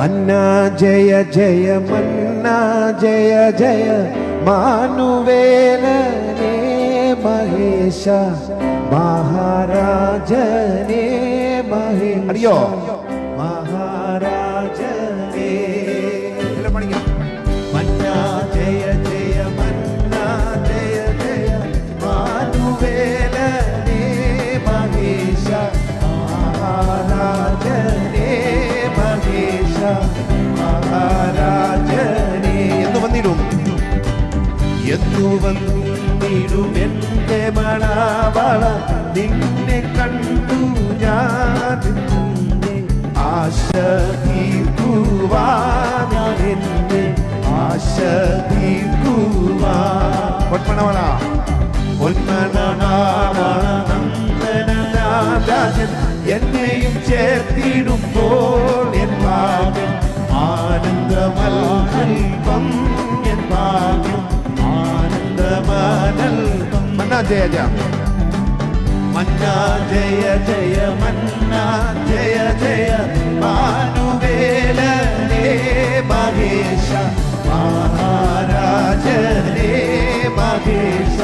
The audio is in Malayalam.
മന്നാ ജയ ജയ മന്നാ ജയ ജയ മാനുവേലനേ മഹേശ മഹാരാജനേ മഹേശ. അറിയോ? മഹാരാജനേ. മന്നാ ജയ ജയ മന്നാ ജയ ജയ മാനുവേലനേ മഹേശ മഹാരാജനേ മഹേശ മഹാരാജനേ. എന്ന് വന്നിടും എന്റെ മണവാള നിന്നെ കണ്ടു ഞാൻ ആശ തീർക്കുവാൻ എന്നെ ആശ തീർക്കുവാൻ. പൊന്മണവാള നന്ദനരാജൻ എന്നെയും ചേർത്തിടുമ്പോൾ എൻ ഭാഗ്യം ആനന്ദമൽപ്പം എൻ ഭാഗ്യം ആനന്ദമൽപ്പം. മന്നാ ജയ ജയ മന്നാ ജയ ജയ മന്നാ ജയ ജയ മാനുവേലനേ മഹേശ മഹാരാജനേ മഹേശ